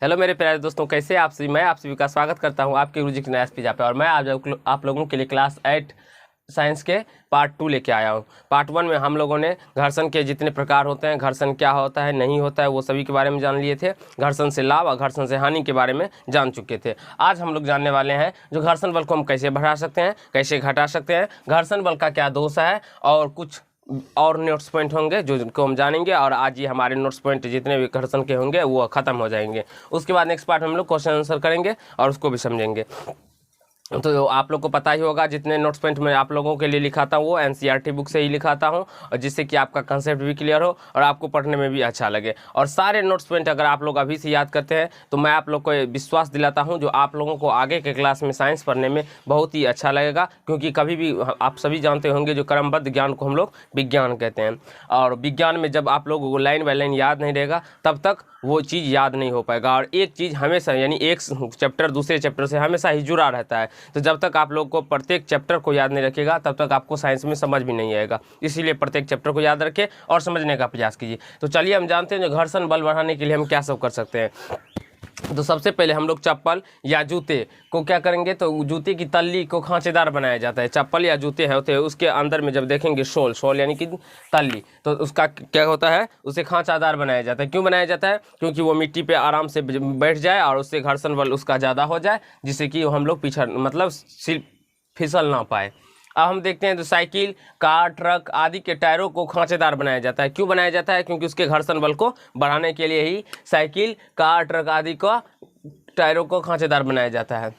Hello मेरे प्यारे दोस्तों, कैसे आप सभी। मैं आप सभी का स्वागत करता हूं आपके गुरुजी के नया एस पे और मैं आज आप लोगों के लिए क्लास 8 साइंस के पार्ट 2 लेके आया हूं। पार्ट 1 में हम लोगों ने घर्षण के जितने प्रकार होते हैं, घर्षण क्या होता है नहीं होता है, वो सभी के बारे में जान लिए थे। घर्षण से लाभ और घर्षण से हानि के बारे में जान चुके थे। आज हम लोग जानने वाले हैं जो घर्षण बल को हम कैसे बढ़ा सकते हैं, कैसे घटा सकते हैं, घर्षण बल का क्या दोष है और कुछ और नोट्स पॉइंट होंगे जो जिनको हम जानेंगे। और आज ही हमारे नोट्स पॉइंट जितने भी घर्षण के होंगे वो खत्म हो जाएंगे। उसके बाद नेक्स्ट पार्ट में हम लोग क्वेश्चन आंसर करेंगे और उसको भी समझेंगे। तो आप लोग को पता ही होगा, जितने नोट्स पॉइंट मैं आप लोगों के लिए लिखाता हूँ वो एनसीईआरटी बुक से ही लिखाता हूँ, और जिससे कि आपका कंसेप्ट भी क्लियर हो और आपको पढ़ने में भी अच्छा लगे। और सारे नोट्स पॉइंट अगर आप लोग अभी से याद करते हैं तो मैं आप लोग को विश्वास दिलाता हूँ जो आप लोगों को आगे के क्लास में साइंस पढ़ने में बहुत ही अच्छा लगेगा। क्योंकि कभी भी आप सभी जानते होंगे जो क्रमबद्ध ज्ञान को हम लोग विज्ञान कहते हैं, और विज्ञान में जब आप लोगों को लाइन बाय लाइन याद नहीं रहेगा तब तक वो चीज़ याद नहीं हो पाएगा। और एक चीज़ हमेशा यानी एक चैप्टर दूसरे चैप्टर से हमेशा ही जुड़ा रहता है। तो जब तक आप लोग को प्रत्येक चैप्टर को याद नहीं रखेगा तब तक आपको साइंस में समझ भी नहीं आएगा। इसीलिए प्रत्येक चैप्टर को याद रखें और समझने का प्रयास कीजिए। तो चलिए हम जानते हैं जो घर्षण बल बढ़ाने के लिए हम क्या सब कर सकते हैं। तो सबसे पहले हम लोग चप्पल या जूते को क्या करेंगे, तो जूते की तल्ली को खांचेदार बनाया जाता है। चप्पल या जूते होते हैं उसके अंदर में जब देखेंगे सोल यानी कि तल्ली, तो उसका क्या होता है, उसे खांचादार बनाया जाता है। क्यों बनाया जाता है? क्योंकि वो मिट्टी पे आराम से बैठ जाए और उससे घर्षण बल उसका ज़्यादा हो जाए, जिससे कि हम लोग मतलब सिर्फ फिसल ना पाए। अब हम देखते हैं तो साइकिल, कार, ट्रक आदि के टायरों को खांचेदार बनाया जाता है। क्यों बनाया जाता है? क्योंकि उसके घर्षण बल को बढ़ाने के लिए ही साइकिल, कार, ट्रक आदि को टायरों को खांचेदार बनाया जाता है।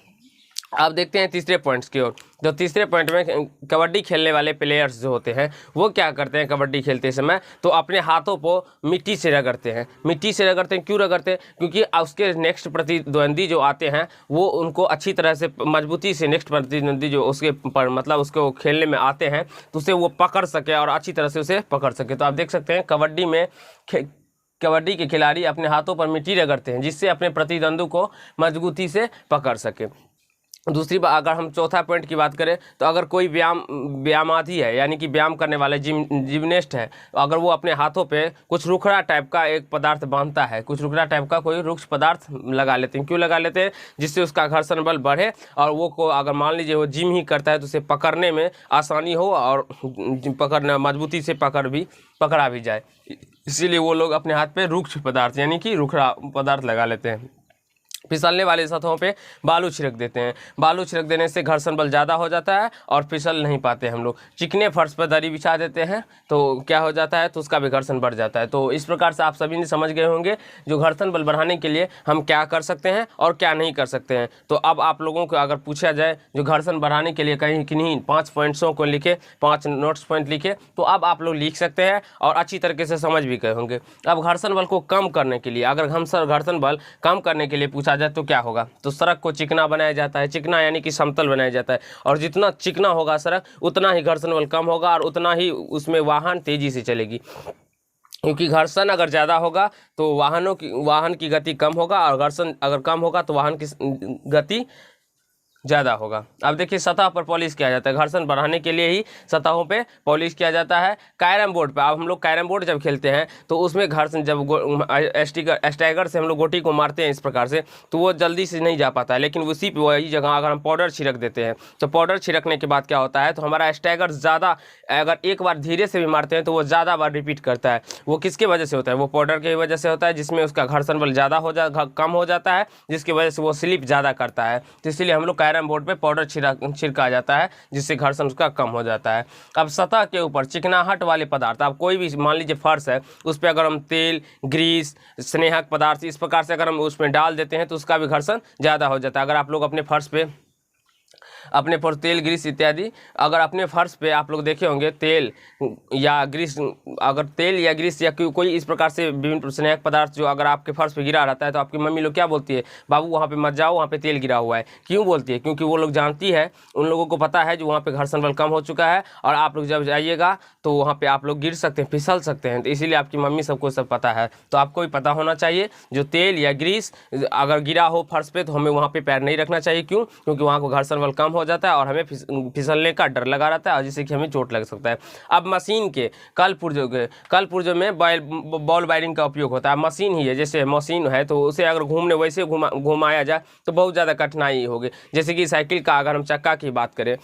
अब देखते हैं तीसरे पॉइंट्स की ओर। तो तीसरे पॉइंट में कबड्डी खेलने वाले प्लेयर्स जो होते हैं वो क्या करते हैं कबड्डी खेलते समय, तो अपने हाथों को मिट्टी से रगड़ते हैं। मिट्टी से रगड़ते हैं, क्यों रगड़ते हैं? क्योंकि उसके नेक्स्ट प्रतिद्वंदी जो आते हैं वो उनको अच्छी तरह से मजबूती से नेक्स्ट प्रतिद्वंदी जो उसके पर मतलब उसको खेलने में आते हैं तो उसे वो पकड़ सके और अच्छी तरह से उसे पकड़ सके। तो आप देख सकते हैं कबड्डी में कबड्डी के खिलाड़ी अपने हाथों पर मिट्टी रगड़ते हैं जिससे अपने प्रतिद्वंदी को मजबूती से पकड़ सके। दूसरी बात, अगर हम चौथा पॉइंट की बात करें तो अगर कोई व्यायामार्थी है यानी कि व्यायाम करने वाले जिमनेस्ट है, अगर वो अपने हाथों पे कुछ रुखड़ा टाइप का एक पदार्थ बांधता है, कुछ रुखड़ा टाइप का कोई रुक्ष पदार्थ लगा लेते हैं। क्यों लगा लेते हैं? जिससे उसका घर्षण बल बढ़े और वो को अगर मान लीजिए वो जिम ही करता है तो उसे पकड़ने में आसानी हो और पकड़ना मजबूती से पकड़ा भी जाए। इसीलिए वो लोग अपने हाथ पे रुक्ष पदार्थ यानी कि रुखड़ा पदार्थ लगा लेते हैं। फिसलने वाले सतहों पे बालू छिड़क देते हैं। बालू छिड़क देने से घर्षण बल ज़्यादा हो जाता है और फिसल नहीं पाते हम लोग। चिकने फर्श पर दरी बिछा देते हैं तो क्या हो जाता है, तो उसका भी घर्षण बढ़ जाता है। तो इस प्रकार से आप सभी ने समझ गए होंगे जो घर्षण बल बढ़ाने के लिए हम क्या कर सकते हैं और क्या नहीं कर सकते हैं। तो अब आप लोगों को अगर पूछा जाए जो घर्षण बढ़ाने के लिए कहीं किन्हीं 5 पॉइंट्सों को लिखे, 5 नोट्स पॉइंट लिखे, तो अब आप लोग लिख सकते हैं और अच्छी तरीके से समझ भी गए होंगे। अब घर्षण बल को कम करने के लिए, अगर हम घर्षण बल कम करने के लिए पूछा जाए तो क्या होगा, तो सड़क को चिकना बनाया जाता है। चिकना यानी कि समतल बनाया जाता है, और जितना चिकना होगा सड़क उतना ही घर्षण बल कम होगा और उतना ही उसमें वाहन तेजी से चलेगी। क्योंकि घर्षण अगर ज़्यादा होगा तो वाहन की गति कम होगा, और घर्षण अगर कम होगा तो वाहन की गति ज़्यादा होगा। अब देखिए सतह पर पॉलिश किया जाता है। घर्षण बढ़ाने के लिए ही सतहों पे पॉलिश किया जाता है। कैरम बोर्ड पे, अब हम लोग कैरम बोर्ड जब खेलते हैं तो उसमें घर्षण जब स्टैगर से हम लोग गोटी को मारते हैं इस प्रकार से, तो वो जल्दी से नहीं जा पाता है। लेकिन उसी पे वही जगह अगर हम पाउडर छिड़क देते हैं तो पाउडर छिड़कने के बाद क्या होता है, तो हमारा स्टैगर ज़्यादा, अगर एक बार धीरे से भी मारते हैं तो वो ज़्यादा बार रिपीट करता है। वो किसके वजह से होता है? वो पाउडर की वजह से होता है, जिसमें उसका घर्षण बल ज़्यादा कम हो जाता है, जिसकी वजह से वो स्लिप ज़्यादा करता है। तो इसलिए हम लोग कैरम बोर्ड पे पाउडर छिड़का जाता है जिससे घर्षण उसका कम हो जाता है। अब सतह के ऊपर चिकनाहट वाले पदार्थ, अब कोई भी मान लीजिए फर्श है उस पर अगर हम तेल, ग्रीस, स्नेहक पदार्थ इस प्रकार से अगर हम उसमें डाल देते हैं तो उसका भी घर्षण ज़्यादा हो जाता है। अगर आप लोग अपने फर्श पे तेल, ग्रीस इत्यादि, अगर अपने फर्श पे आप लोग देखे होंगे तेल या ग्रीस, अगर तेल या ग्रीस या कोई इस प्रकार से विभिन्न स्नेहक पदार्थ जो अगर आपके फर्श पे गिरा रहता है तो आपकी मम्मी लोग क्या बोलती है, बाबू वहाँ पे मत जाओ, वहाँ पे तेल गिरा हुआ है। क्यों बोलती है? क्योंकि वो लोग जानती है, उन लोगों को पता है जो वहाँ पे घर्षण बल कम हो चुका है और आप लोग जब जाइएगा तो वहाँ पे आप लोग गिर सकते हैं, फिसल सकते हैं। तो इसीलिए आपकी मम्मी सबको सब पता है। तो आपको भी पता होना चाहिए जो तेल या ग्रीस अगर गिरा हो फर्श पे तो हमें वहाँ पे पैर नहीं रखना चाहिए। क्यों? क्योंकि वहाँ को घर्षण बल कम हो जाता है और हमें फिसलने का डर लगा रहता है और जिससे कि हमें चोट लग सकता है। अब मशीन के कल पुर्जों में बॉल बेयरिंग का उपयोग होता है। मशीन ही है, जैसे मशीन है तो उसे अगर वैसे घुमाया जाए तो बहुत ज़्यादा कठिनाई होगी। जैसे कि साइकिल का अगर हम चक्का की बात करें,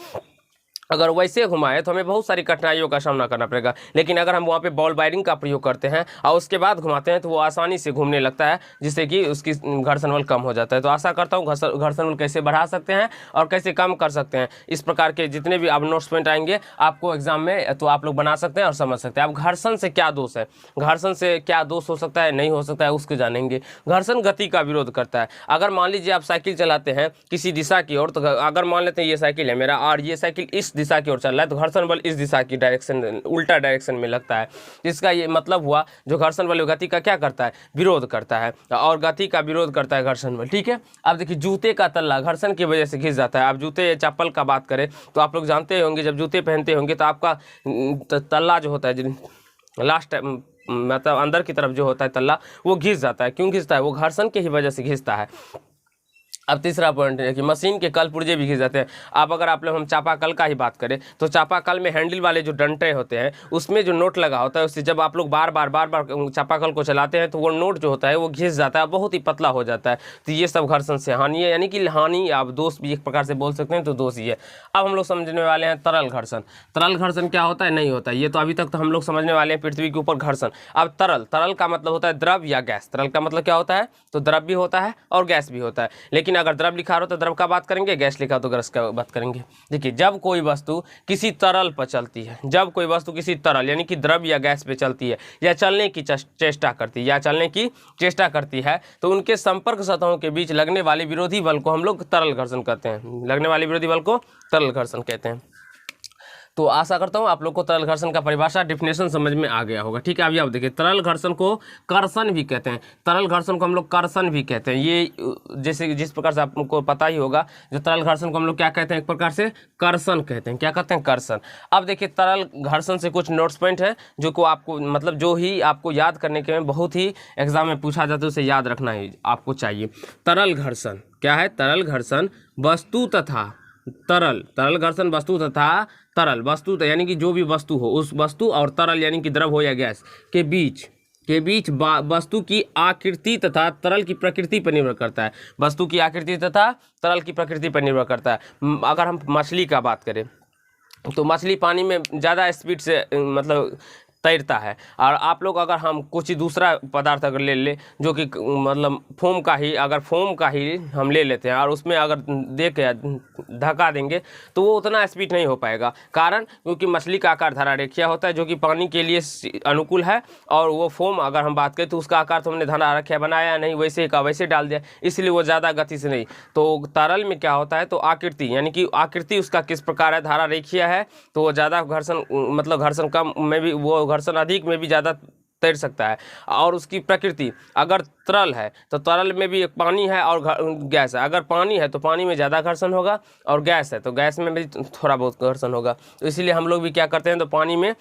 अगर वैसे घुमाए तो हमें बहुत सारी कठिनाइयों का सामना करना पड़ेगा, लेकिन अगर हम वहाँ पे बॉल बेयरिंग का प्रयोग करते हैं और उसके बाद घुमाते हैं तो वो आसानी से घूमने लगता है, जिससे कि उसकी घर्षण बल कम हो जाता है। तो आशा करता हूँ घर्षण बल कैसे बढ़ा सकते हैं और कैसे कम कर सकते हैं, इस प्रकार के जितने भी अनोट्समेंट आएंगे आपको एग्जाम में, तो आप लोग बना सकते हैं और समझ सकते हैं। अब घर्षण से क्या दोष है, घर्षण से क्या दोष हो सकता है, नहीं हो सकता है, उसको जानेंगे। घर्षण गति का विरोध करता है। अगर मान लीजिए आप साइकिल चलाते हैं किसी दिशा की ओर, तो अगर मान लेते हैं ये साइकिल है मेरा और ये साइकिल इस दिशा की ओर चल रहा है, तो घर्षण बल इस दिशा की डायरेक्शन, उल्टा डायरेक्शन में लगता है। जिसका ये मतलब हुआ जो घर्षण बल गति का क्या करता है, विरोध करता है, और गति का विरोध करता है घर्षण बल। ठीक है। अब देखिए जूते का तल्ला घर्षण की वजह से घिस जाता है। आप जूते या चप्पल का बात करें तो आप लोग जानते होंगे, जब जूते पहनते होंगे तो आपका तल्ला जो होता है लास्ट मतलब अंदर की तरफ जो होता है तल्ला, वो घिस जाता है। क्यों घिसता है, वो घर्षण की ही वजह से घिसता है। अब तीसरा पॉइंट है कि मशीन के कल पुर्जे भी घिस जाते हैं। अब अगर आप लोग हम चापाकल का ही बात करें तो चापाकल में हैंडल वाले जो डंटे होते हैं उसमें जो नोट लगा होता है, उससे जब आप लोग बार बार चापाकल को चलाते हैं तो वो नोट जो होता है वो घिस जाता है, बहुत ही पतला हो जाता है। तो ये सब घर्षण से हानि है, यानी कि हानि आप दोष भी एक प्रकार से बोल सकते हैं, तो दोष ही है। अब हम लोग समझने वाले हैं तरल घर्षण। तरल घर्षण क्या होता है, नहीं होता है, ये तो अभी तक तो हम लोग समझने वाले हैं पृथ्वी के ऊपर घर्षण। अब तरल का मतलब होता है द्रव या गैस। तरल का मतलब क्या होता है, तो द्रव भी होता है और गैस भी होता है। लेकिन अगर द्रव लिखा हो तो द्रव का बात करेंगे, गैस लिखा तो गैस का बात करेंगे। देखिए जब कोई वस्तु किसी तरल पर चलती है, जब कोई वस्तु किसी तरल यानी कि द्रव या गैस पे चलती है या चलने की चेष्टा करती है तो उनके संपर्क सतहों के बीच लगने वाले विरोधी बल को हम लोग तरल घर्षण कहते हैं। लगने वाले विरोधी बल को तरल घर्षण कहते हैं। तो आशा करता हूँ आप लोग को तरल घर्षण का परिभाषा डिफिनेशन समझ में आ गया होगा। ठीक है। अभी आप देखिए तरल घर्षण को कर्षण भी कहते हैं। तरल घर्षण को हम लोग कर्षण भी कहते हैं। ये जैसे जिस प्रकार से आपको पता ही होगा, जो तरल घर्षण को हम लोग क्या कहते हैं, एक प्रकार से कर्षण कहते हैं। क्या कहते हैं, कर्षण। अब देखिए तरल घर्षण से कुछ नोट्स पॉइंट है जो को आपको मतलब जो ही आपको याद करने के में बहुत ही एग्जाम में पूछा जाता है, उसे याद रखना ही आपको चाहिए। तरल घर्षण क्या है, तरल घर्षण वस्तु तथा तरल घर्षण वस्तु तथा तरल वस्तु यानी कि जो भी वस्तु हो, उस वस्तु और तरल यानी कि द्रव हो या गैस के बीच वस्तु की आकृति तथा तरल की प्रकृति पर निर्भर करता है। वस्तु की आकृति तथा तरल की प्रकृति पर निर्भर करता है। अगर हम मछली का बात करें तो मछली पानी में ज़्यादा स्पीड से मतलब तैरता है, और आप लोग अगर हम कुछ दूसरा पदार्थ अगर ले जो कि मतलब फोम का ही हम ले लेते हैं और उसमें अगर दे के धक्का देंगे तो वो उतना स्पीड नहीं हो पाएगा। कारण क्योंकि मछली का आकार धरा रेखीय होता है जो कि पानी के लिए अनुकूल है, और वो फोम अगर हम बात करें तो उसका आकार तो हमने धरा रखा बनाया नहीं, वैसे का वैसे डाल दिया, इसलिए वो ज़्यादा गति से नहीं। तो तरल में क्या होता है, तो आकृति यानी कि आकृति उसका किस प्रकार है, धारा रेखीय है, तो वो ज़्यादा घर्षण मतलब घर्षण कम में भी, वो घर्षण अधिक में भी ज़्यादा तैर सकता है। और उसकी प्रकृति अगर तरल है तो तरल में भी पानी है और गैस है। अगर पानी है तो पानी में ज़्यादा घर्षण होगा, और गैस है तो गैस में भी थोड़ा बहुत घर्षण होगा। तो इसीलिए हम लोग भी क्या करते हैं, तो पानी में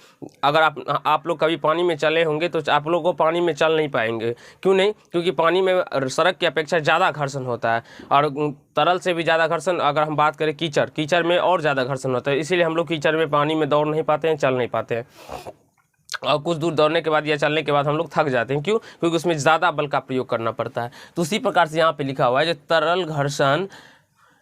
अगर आप लोग कभी पानी में चले होंगे तो आप लोग को पानी में चल नहीं पाएंगे। क्यों नहीं, क्योंकि पानी में सड़क की अपेक्षा ज़्यादा घर्षण होता है, और तरल से भी ज़्यादा घर्षण अगर हम बात करें कीचड़ में और ज़्यादा घर्षण होता है। इसीलिए हम लोग कीचड़ में पानी में दौड़ नहीं पाते हैं, चल नहीं पाते हैं, और कुछ दूर दौड़ने के बाद या चलने के बाद हम लोग थक जाते हैं। क्यों, क्योंकि उसमें ज़्यादा बल का प्रयोग करना पड़ता है। तो उसी प्रकार से यहाँ पे लिखा हुआ है जो तरल घर्षण,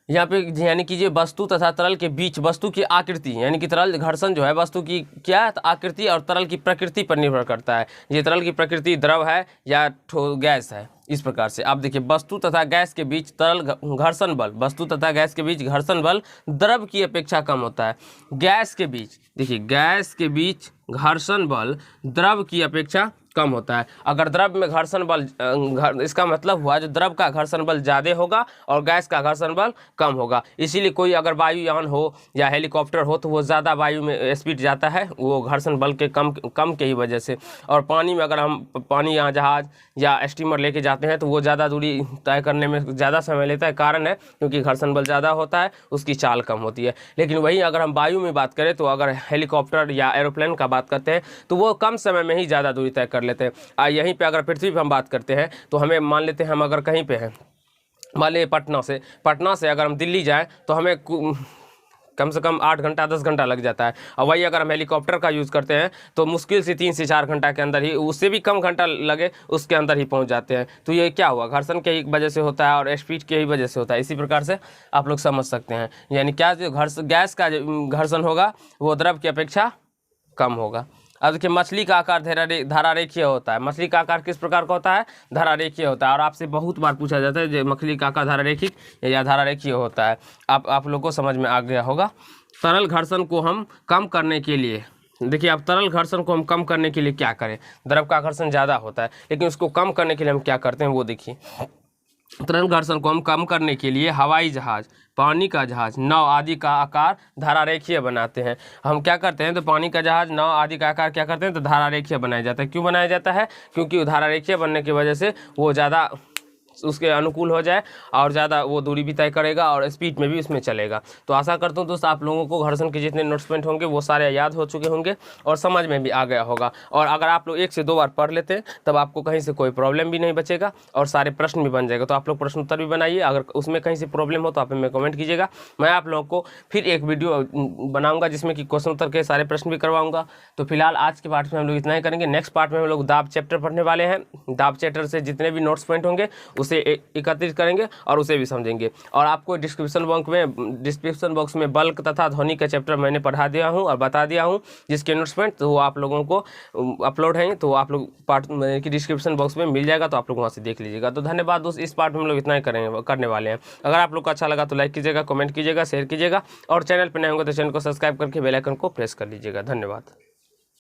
यहाँ पे यानी कि ये वस्तु तथा तरल के बीच वस्तु की आकृति, यानी कि तरल घर्षण जो है वस्तु की क्या आकृति और तरल की प्रकृति पर निर्भर करता है। ये तरल की प्रकृति द्रव है या गैस है। इस प्रकार से आप देखिए वस्तु तथा गैस के बीच तरल घर्षण बल, वस्तु तथा गैस के बीच घर्षण बल द्रव की अपेक्षा कम होता है। गैस के बीच देखिए, गैस के बीच घर्षण बल द्रव की अपेक्षा कम होता है। अगर द्रव में घर्षण बल इसका मतलब हुआ जो द्रव का घर्षण बल ज़्यादा होगा और गैस का घर्षण बल कम होगा। इसीलिए कोई अगर वायुयान हो या हेलीकॉप्टर हो तो वो ज़्यादा वायु में स्पीड जाता है, वो घर्षण बल के कम के ही वजह से। और पानी में अगर हम पानी या जहाज़ या स्टीमर लेके जाते हैं तो वो ज़्यादा दूरी तय करने में ज़्यादा समय लेता है। कारण है क्योंकि घर्षण बल ज़्यादा होता है, उसकी चाल कम होती है। लेकिन वहीं अगर हम वायु में बात करें तो अगर हेलीकॉप्टर या एरोप्लेन का बात करते हैं तो वो कम समय में ही ज़्यादा दूरी तय कर लेते हैं। यहीं पे अगर पृथ्वी पे हम बात करते हैं तो हमें मान लेते हैं हम अगर कहीं पे हैं, मान लीजिए पटना से अगर हम दिल्ली जाएं तो हमें कम से कम 8 घंटा 10 घंटा लग जाता है। और वही अगर हम हेलीकॉप्टर का यूज़ करते हैं तो मुश्किल से 3 से 4 घंटा के अंदर ही, उससे भी कम घंटा लगे उसके अंदर ही पहुंच जाते हैं। तो ये क्या हुआ, घर्षण के ही वजह से होता है और स्पीड के ही वजह से होता है। इसी प्रकार से आप लोग समझ सकते हैं, यानी क्या जो गैस का घर्षण होगा वो द्रव की अपेक्षा कम होगा। अब देखिए मछली का आकार धारारेखीय होता है। मछली का आकार किस प्रकार का होता है, धारारेखीय होता है। और आपसे बहुत बार पूछा जाता है जो मछली का आकार धारारेखिक या धारारेखीय होता है। आप लोग को समझ में आ गया होगा। तरल घर्षण को हम कम करने के लिए, देखिए अब तरल घर्षण को हम कम करने के लिए क्या करें, द्रव का घर्षण ज़्यादा होता है लेकिन उसको कम करने के लिए हम क्या करते हैं वो देखिए। तरल घर्षण को हम कम करने के लिए हवाई जहाज, पानी का जहाज, नाव आदि का आकार धारारेखीय बनाते हैं। हम क्या करते हैं तो पानी का जहाज, नाव आदि का आकार क्या करते हैं तो धारारेखीय बनाया जाता है। क्यों बनाया जाता है, क्योंकि धारारेखीय बनने की वजह से वो ज़्यादा उसके अनुकूल हो जाए और ज़्यादा वो दूरी भी तय करेगा और स्पीड में भी उसमें चलेगा। तो आशा करता हूँ दोस्तों आप लोगों को घर्षण के जितने नोट्स पॉइंट होंगे वो सारे याद हो चुके होंगे और समझ में भी आ गया होगा। और अगर आप लोग 1 से 2 बार पढ़ लेते हैं तब आपको कहीं से कोई प्रॉब्लम भी नहीं बचेगा और सारे प्रश्न भी बन जाएगा। तो आप लोग प्रश्न उत्तर भी बनाइए, अगर उसमें कहीं से प्रॉब्लम हो तो आप हमें कमेंट कीजिएगा। मैं आप लोगों को फिर एक वीडियो बनाऊँगा जिसमें कि क्वेश्चन उत्तर के सारे प्रश्न भी करवाऊँगा। तो फिलहाल आज के पार्ट में हम लोग इतना ही करेंगे। नेक्स्ट पार्ट में हम लोग दाब चैप्टर पढ़ने वाले हैं। दाब चैप्टर से जितने भी नोट्स पॉइंट होंगे उसे एकत्रित करेंगे और उसे भी समझेंगे। और आपको डिस्क्रिप्शन बॉक्स में बल्क तथा ध्वनि का चैप्टर मैंने पढ़ा दिया हूं और बता दिया हूं जिसके नोट्स पॉइंट तो वो आप लोगों को अपलोड हैं, तो आप लोग पार्ट की डिस्क्रिप्शन बॉक्स में मिल जाएगा, तो आप लोग वहां से देख लीजिएगा। तो धन्यवाद दोस्त, इस पार्ट में हम लोग इतना ही करने वाले हैं। अगर आप लोग को अच्छा लगा तो लाइक कीजिएगा, कमेंट कीजिएगा, शेयर कीजिएगा और चैनल पर नए होंगे तो चैनल को सब्सक्राइब करके बेल आइकन को प्रेस कर लीजिएगा। धन्यवाद।